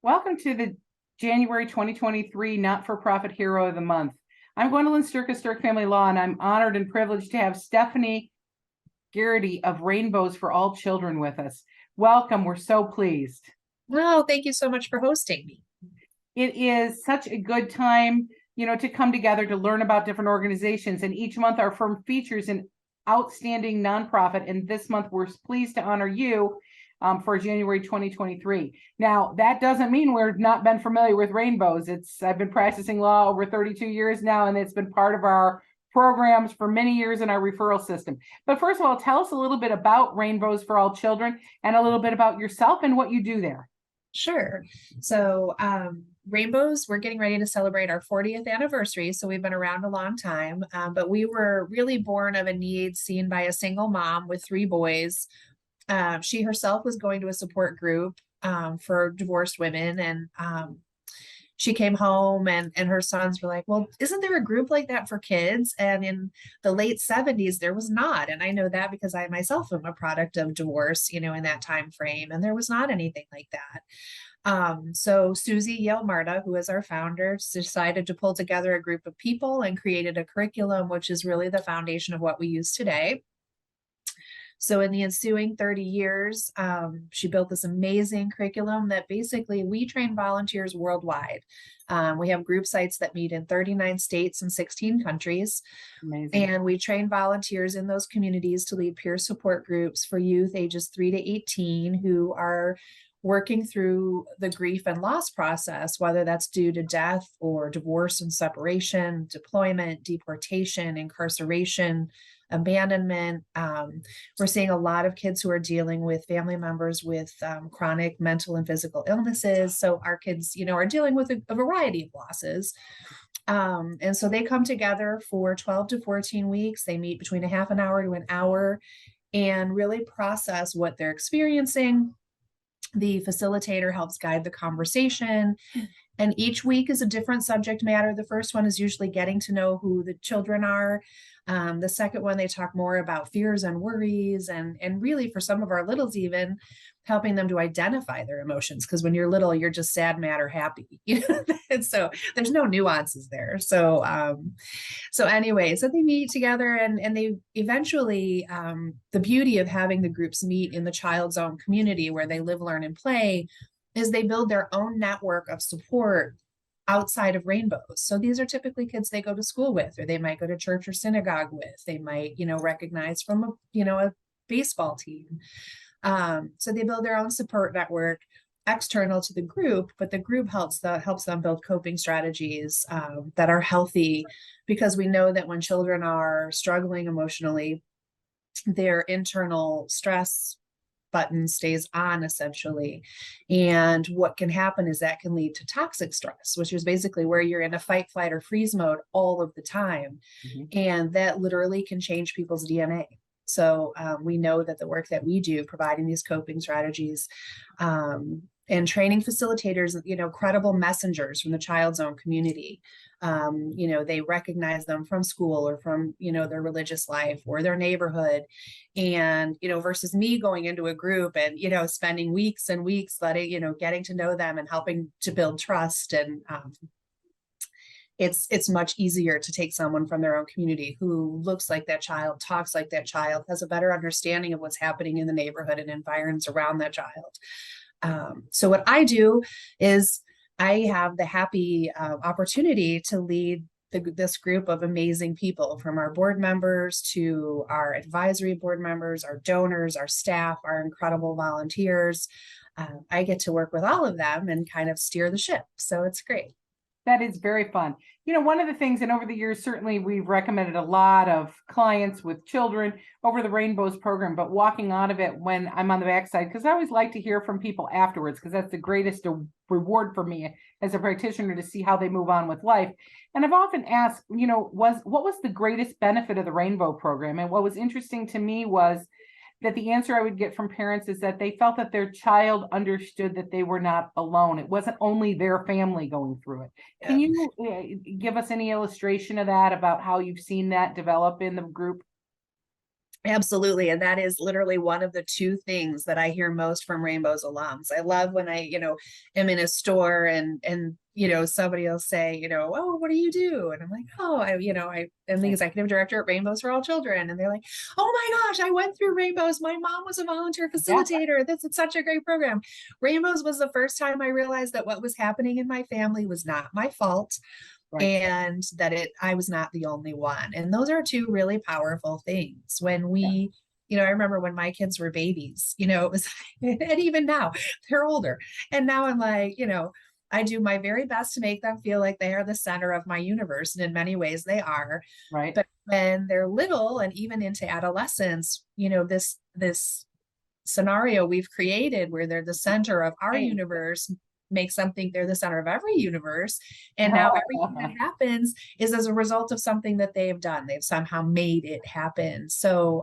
Welcome to the January 2023 Not-for-Profit Hero of the Month. I'm Gwendolyn Sterk of Sterk Family Law, and I'm honored and privileged to have Stephanie Garrity of Rainbows for All Children with us. Welcome. We're so pleased. Well, thank you so much for hosting me. It is such a good time, to come together to learn about different organizations. And each month our firm features an outstanding nonprofit. And this month we're pleased to honor you for January 2023. Now, that doesn't mean we've not been familiar with Rainbows. I've been practicing law over 32 years now, and it's been part of our programs for many years in our referral system. But first of all, tell us a little bit about Rainbows for All Children and a little bit about yourself and what you do there. Sure. So Rainbows, we're getting ready to celebrate our 40th anniversary. So we've been around a long time, but we were really born of a need seen by a single mom with 3 boys. She herself was going to a support group for divorced women, and she came home and her sons were like, well, isn't there a group like that for kids? And in the late 70s, there was not. And I know that because I myself am a product of divorce, in that time frame, and there was not anything like that. So Susie Yale Marta, who is our founder, decided to pull together a group of people and created a curriculum, which is really the foundation of what we use today. So in the ensuing 30 years, she built this amazing curriculum that basically we train volunteers worldwide. We have group sites that meet in 39 states and 16 countries. Amazing. And we train volunteers in those communities to lead peer support groups for youth ages 3 to 18 who are working through the grief and loss process, whether that's due to death or divorce and separation, deployment, deportation, incarceration, abandonment. We're seeing a lot of kids who are dealing with family members with chronic mental and physical illnesses. So our kids, are dealing with a variety of losses. And so they come together for 12 to 14 weeks. They meet between a half an hour to an hour and really process what they're experiencing. The facilitator helps guide the conversation, and each week is a different subject matter. The first one is usually getting to know who the children are. The second one, they talk more about fears and worries, and really for some of our littles, even helping them to identify their emotions. Because when you're little, you're just sad, mad, or happy. And so there's no nuances there. So anyway, so they meet together, and they eventually, the beauty of having the groups meet in the child's own community where they live, learn, and play is they build their own network of support outside of Rainbows. So these are typically kids they go to school with, or they might go to church or synagogue with. They might, recognize from a baseball team. So they build their own support network external to the group, but the group helps them build coping strategies that are healthy, because we know that when children are struggling emotionally, their internal stress button stays on essentially. And what can happen is that can lead to toxic stress, which is basically where you're in a fight, flight, or freeze mode all of the time. Mm-hmm. And that literally can change people's DNA. So we know that the work that we do, providing these coping strategies, and training facilitators, credible messengers from the child's own community. They recognize them from school or from, their religious life or their neighborhood. And, versus me going into a group and, spending weeks and weeks getting to know them and helping to build trust. And it's much easier to take someone from their own community who looks like that child, talks like that child, has a better understanding of what's happening in the neighborhood and environs around that child. So what I do is I have the happy opportunity to lead this group of amazing people, from our board members to our advisory board members, our donors, our staff, our incredible volunteers. I get to work with all of them and kind of steer the ship. So it's great. That is very fun. One of the things, and over the years, certainly we've recommended a lot of clients with children over the Rainbows program, but walking out of it when I'm on the backside, because I always like to hear from people afterwards, because that's the greatest reward for me as a practitioner, to see how they move on with life. And I've often asked, what was the greatest benefit of the Rainbow program? And what was interesting to me was that the answer I would get from parents is that they felt that their child understood that they were not alone. It wasn't only their family going through it. Yeah. Can you give us any illustration of that, about how you've seen that develop in the group? Absolutely. And that is literally one of the two things that I hear most from Rainbows alums. I love when I, am in a store and somebody will say, oh, what do you do? And I'm like, oh, I am the executive director at Rainbows for All Children. And they're like, oh my gosh, I went through Rainbows. My mom was a volunteer facilitator. This is such a great program. Rainbows was the first time I realized that what was happening in my family was not my fault. Right. And that I was not the only one. And those are two really powerful things. When we, I remember when my kids were babies, it was, and even now they're older. And now I'm like, I do my very best to make them feel like they are the center of my universe. And in many ways they are. Right. But when they're little and even into adolescence, this scenario we've created where they're the center of our universe makes them think they're the center of every universe. And now everything that happens is as a result of something that they've done. They've somehow made it happen. So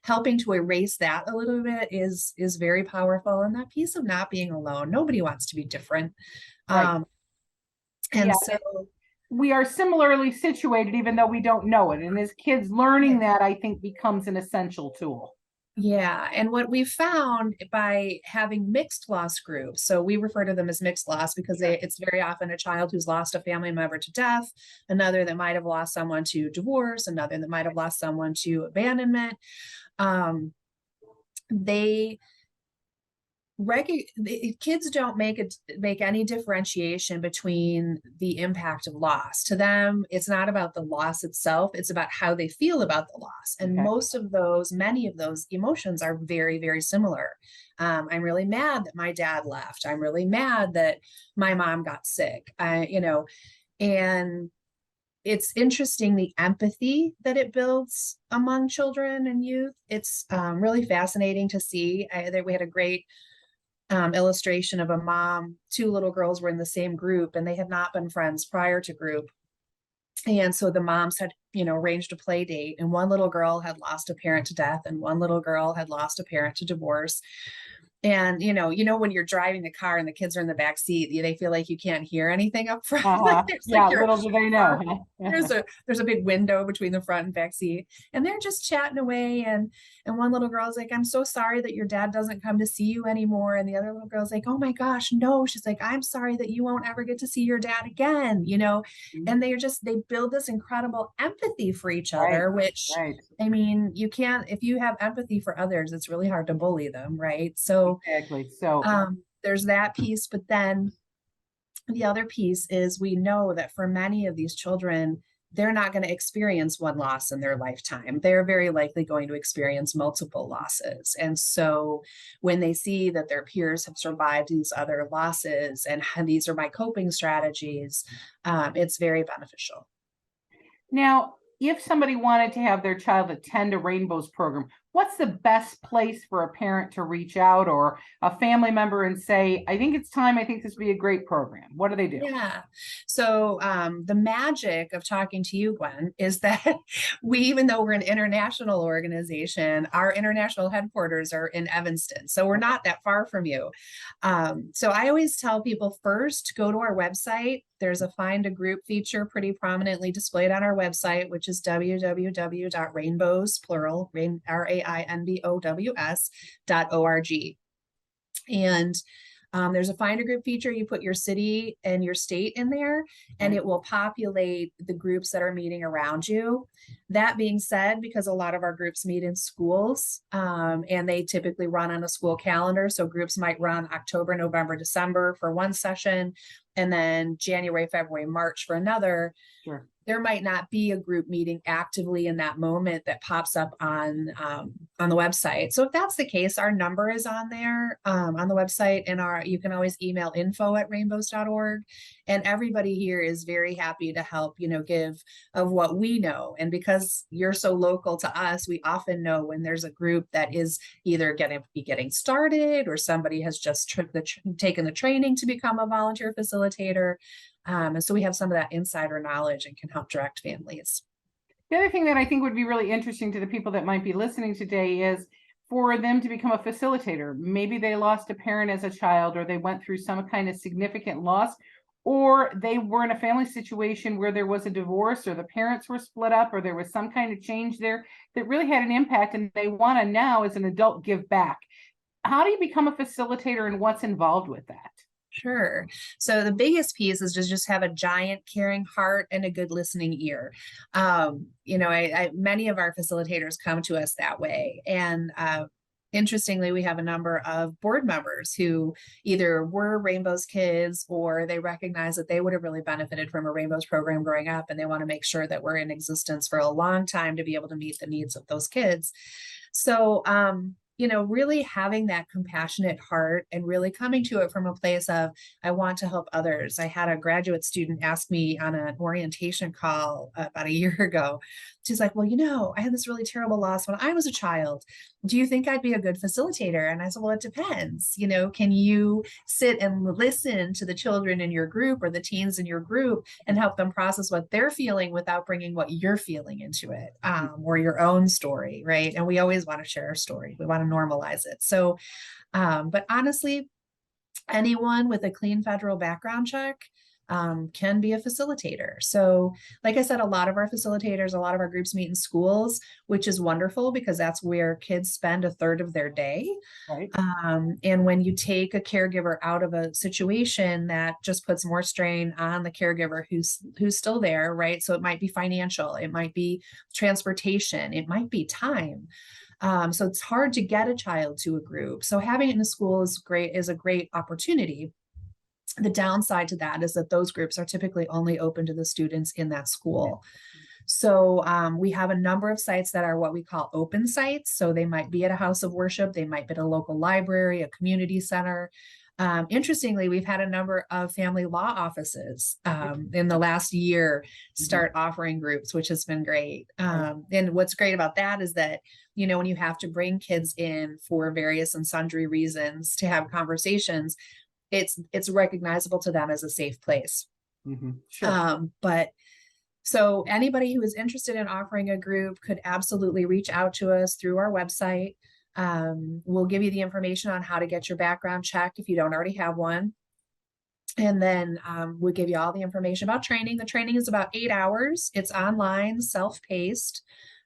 helping to erase that a little bit is very powerful. And that piece of not being alone. Nobody wants to be different. Right. And so we are similarly situated, even though we don't know it. And as kids, learning that, I think, becomes an essential tool. Yeah. And what we found by having mixed loss groups, so we refer to them as mixed loss because it's very often a child who's lost a family member to death, another that might have lost someone to divorce, another that might have lost someone to abandonment. Kids don't make any differentiation between the impact of loss. To them, it's not about the loss itself, it's about how they feel about the loss. And many of those emotions are very, very similar. I'm really mad that my dad left. I'm really mad that my mom got sick. And it's interesting the empathy that it builds among children and youth. It's really fascinating to see. We had a great illustration of a mom. Two little girls were in the same group and they had not been friends prior to group. And so the moms had, arranged a play date, and one little girl had lost a parent to death and one little girl had lost a parent to divorce. And, when you're driving the car and the kids are in the back seat, they feel like you can't hear anything up front. Little do they know. There's a big window between the front and back seat, and they're just chatting away. And one little girl's like, I'm so sorry that your dad doesn't come to see you anymore. And the other little girl's like, oh my gosh, no. She's like, I'm sorry that you won't ever get to see your dad again, and they build this incredible empathy for each other, which, I mean, you can't, if you have empathy for others, it's really hard to bully them. Right. So exactly. So there's that piece, but then the other piece is we know that for many of these children, they're not going to experience one loss in their lifetime. They're very likely going to experience multiple losses. And so when they see that their peers have survived these other losses and these are my coping strategies, it's very beneficial. Now, if somebody wanted to have their child attend a Rainbows program, what's the best place for a parent to reach out or a family member and say, I think it's time, I think this would be a great program? What do they do? Yeah. So the magic of talking to you, Gwen, is that even though we're an international organization, our international headquarters are in Evanston. So we're not that far from you. So I always tell people first, go to our website. There's a find a group feature pretty prominently displayed on our website, which is www.rainbows, plural, RAINBOWS.org. And there's a find a group feature. You put your city and your state in there, and it will populate the groups that are meeting around you. That being said, because a lot of our groups meet in schools, and they typically run on a school calendar. So groups might run October, November, December for one session, and then January, February, March for another. Sure. There might not be a group meeting actively in that moment that pops up on the website. So if that's the case, our number is on there on the website, and you can always email info@rainbows.org. And everybody here is very happy to help, give of what we know. And because you're so local to us, we often know when there's a group that is either getting started or somebody has just taken the training to become a volunteer facilitator. And so we have some of that insider knowledge and can help direct families. The other thing that I think would be really interesting to the people that might be listening today is for them to become a facilitator. Maybe they lost a parent as a child, or they went through some kind of significant loss, or they were in a family situation where there was a divorce or the parents were split up or there was some kind of change there that really had an impact, and they want to now as an adult give back. How do you become a facilitator and what's involved with that? Sure. So the biggest piece is to just have a giant caring heart and a good listening ear. Many of our facilitators come to us that way. And interestingly, we have a number of board members who either were Rainbows kids or they recognize that they would have really benefited from a Rainbows program growing up, and they want to make sure that we're in existence for a long time to be able to meet the needs of those kids. So, really having that compassionate heart and really coming to it from a place of, I want to help others. I had a graduate student ask me on an orientation call about a year ago. She's like, well, I had this really terrible loss when I was a child. Do you think I'd be a good facilitator? And I said, well, it depends. Can you sit and listen to the children in your group or the teens in your group and help them process what they're feeling without bringing what you're feeling into it, or your own story, right? And we always want to share our story. We want to normalize it. So, but honestly, anyone with a clean federal background check can be a facilitator. So like I said, a lot of our facilitators, a lot of our groups meet in schools, which is wonderful because that's where kids spend a third of their day. Right. And when you take a caregiver out of a situation, that just puts more strain on the caregiver who's still there, right? So it might be financial, it might be transportation, it might be time. So it's hard to get a child to a group. So having it in a school is a great opportunity. The downside to that is that those groups are typically only open to the students in that school. So we have a number of sites that are what we call open sites. So they might be at a house of worship, they might be at a local library, a community center. Interestingly, we've had a number of family law offices in the last year start offering groups, which has been great. And what's great about that is that, when you have to bring kids in for various and sundry reasons to have conversations, it's recognizable to them as a safe place. Sure. But so anybody who is interested in offering a group could absolutely reach out to us through our website. We'll give you the information on how to get your background checked if you don't already have one. And then we'll give you all the information about training. The training is about 8 hours. It's online, self-paced.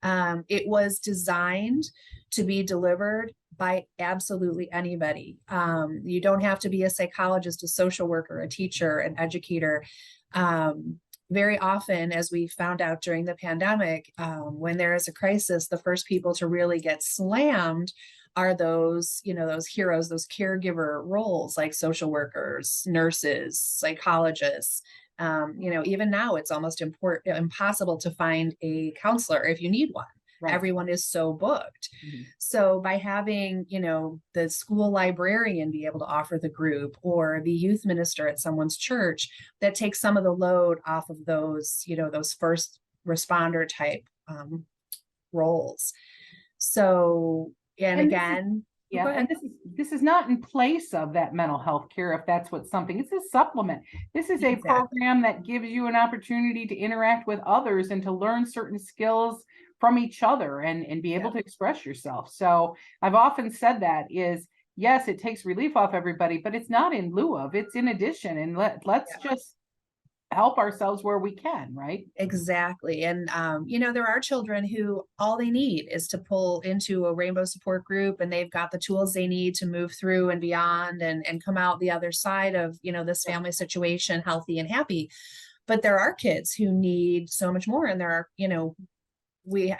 It was designed to be delivered by absolutely anybody. You don't have to be a psychologist, a social worker, a teacher, an educator. Very often, as we found out during the pandemic, when there is a crisis, the first people to really get slammed are those heroes, those caregiver roles like social workers, nurses, psychologists. Even now it's almost impossible to find a counselor if you need one. Right. Everyone is so booked. So by having, the school librarian be able to offer the group, or the youth minister at someone's church, that takes some of the load off of those, those first responder type roles. So, and again, and this is not in place of that mental health care, if that's what something. It's a supplement. This is a program that gives you an opportunity to interact with others and to learn certain skills from each other and be able to express yourself. So I've often said that is, yes, it takes relief off everybody, but it's not in lieu of, it's in addition. And let's just help ourselves where we can, right? Exactly. And, there are children who all they need is to pull into a Rainbow support group, and they've got the tools they need to move through and beyond and come out the other side of, this family situation healthy and happy. But there are kids who need so much more. And there are,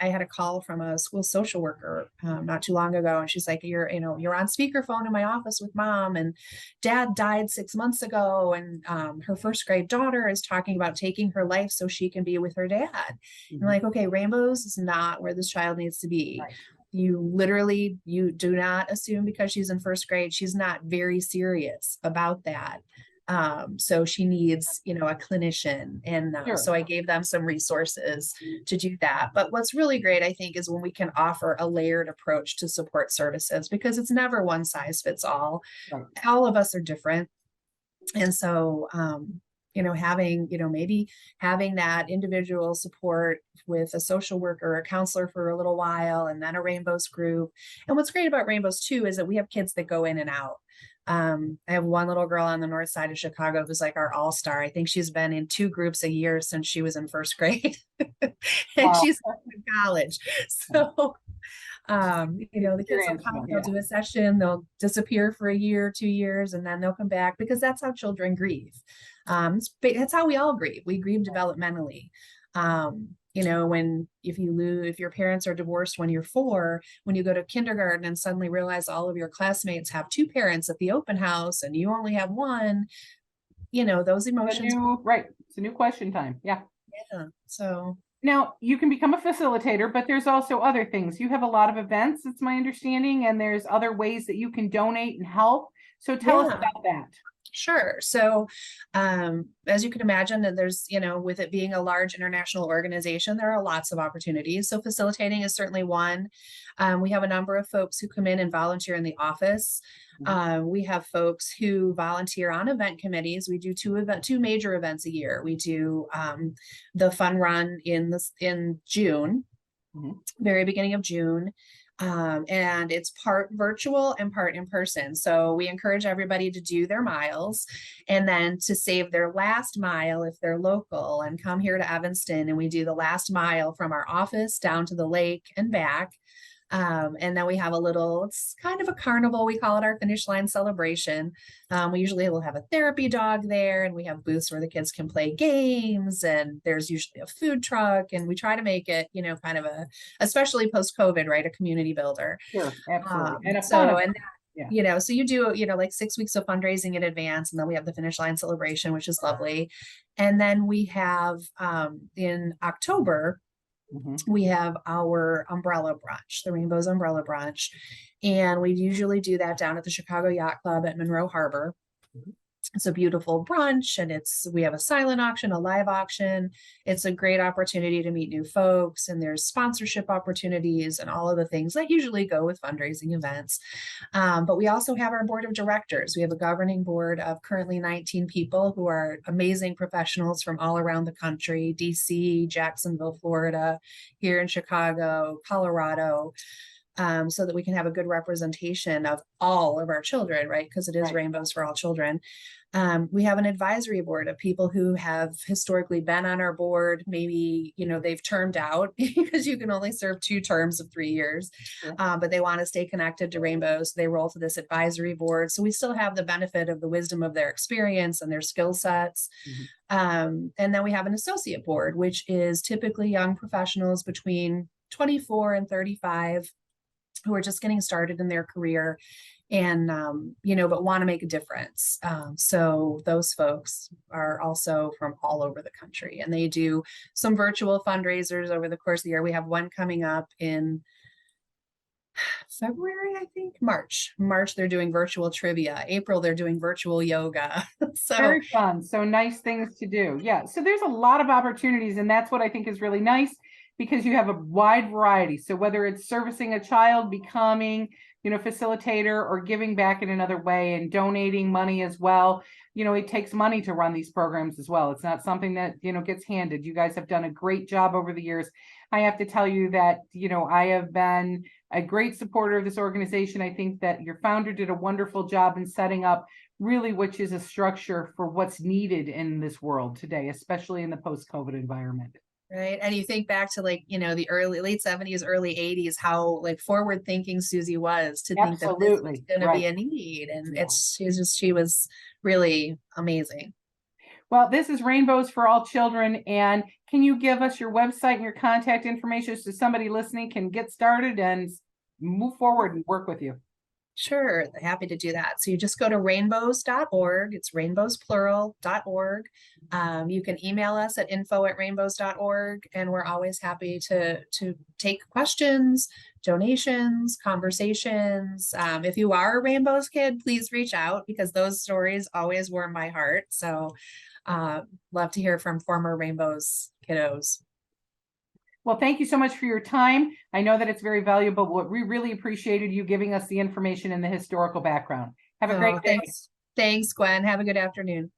I had a call from a school social worker not too long ago, and she's like, you're on speakerphone in my office with mom, and dad died 6 months ago, and her first grade daughter is talking about taking her life so she can be with her dad. And like, okay, Rainbows is not where this child needs to be. Right. You do not assume because she's in first grade, she's not very serious about that. So she needs, a clinician. And so I gave them some resources to do that. But what's really great, I think, is when we can offer a layered approach to support services, because it's never one size fits all. Right. All of us are different. And so, having, maybe having that individual support with a social worker or a counselor for a little while, and then a Rainbows group. And what's great about Rainbows too is that we have kids that go in and out. I have one little girl on the north side of Chicago who's like our all-star. I think she's been in 2 groups a year since she was in first grade. And Wow. she's in college. So, the kids will come, they'll do a session, they'll disappear for a year, 2 years, and then they'll come back, because that's how children grieve. That's how we all grieve. We grieve developmentally. If your parents are divorced when you're 4, when you go to kindergarten and suddenly realize all of your classmates have 2 parents at the open house and you only have 1, those emotions. Right. It's a new question time. Yeah. Yeah. So now you can become a facilitator, but there's also other things. You have a lot of events, it's my understanding, and there's other ways that you can donate and help. So tell us about that. Sure. So, as you can imagine, that there's, with it being a large international organization, there are lots of opportunities. So facilitating is certainly one. We have a number of folks who come in and volunteer in the office. We have folks who volunteer on event committees. We do 2 major events a year. We do the fun run in June, very beginning of June. And it's part virtual and part in person. So we encourage everybody to do their miles, and then to save their last mile if they're local and come here to Evanston, and we do the last mile from our office down to the lake and back. And then we have it's kind of a carnival. We call it our finish line celebration. We usually will have a therapy dog there, and we have booths where the kids can play games, and there's usually a food truck, and we try to make it, kind of especially post-COVID, right, a community builder. Sure, absolutely. And so you do, like 6 weeks of fundraising in advance, and then we have the finish line celebration, which is lovely. And then we have, in October, we have our umbrella brunch, the Rainbows Umbrella Brunch. And we usually do that down at the Chicago Yacht Club at Monroe Harbor. It's a beautiful brunch, and we have a silent auction, a live auction. It's a great opportunity to meet new folks, and there's sponsorship opportunities and all of the things that usually go with fundraising events. But we also have our board of directors. We have a governing board of currently 19 people who are amazing professionals from all around the country: DC, Jacksonville, Florida, here in Chicago, Colorado. So that we can have a good representation of all of our children, right? Because it is Rainbows for all children. We have an advisory board of people who have historically been on our board. Maybe, they've termed out because you can only serve 2 terms of 3 years, but they want to stay connected to Rainbows. They roll to this advisory board. So we still have the benefit of the wisdom of their experience and their skill sets. And then we have an associate board, which is typically young professionals between 24 and 35 who are just getting started in their career, and, but want to make a difference. So those folks are also from all over the country, and they do some virtual fundraisers over the course of the year. We have one coming up in February, I think. March, they're doing virtual trivia. April, they're doing virtual yoga. So very fun. So nice things to do. Yeah. So there's a lot of opportunities, and that's what I think is really nice, because you have a wide variety. So whether it's servicing a child, becoming, facilitator, or giving back in another way and donating money as well, it takes money to run these programs as well. It's not something that, gets handed. You guys have done a great job over the years. I have to tell you that, I have been a great supporter of this organization. I think that your founder did a wonderful job in setting up really, which is a structure for what's needed in this world today, especially in the post-COVID environment. Right. And you think back to late 70s, early 80s, how forward thinking Susie was to think that this was going to be a need. And she was really amazing. Well, this is Rainbows for All Children. And can you give us your website and your contact information so somebody listening can get started and move forward and work with you? Sure, happy to do that. So you just go to rainbows.org. It's rainbowsplural.org. You can email us at info@rainbows.org, and we're always happy to take questions, donations, conversations. If you are a Rainbows kid, please reach out, because those stories always warm my heart. So love to hear from former Rainbows kiddos. Well, thank you so much for your time. I know that it's very valuable, but we really appreciated you giving us the information and the historical background. Have a great day. Thanks, Gwen. Have a good afternoon.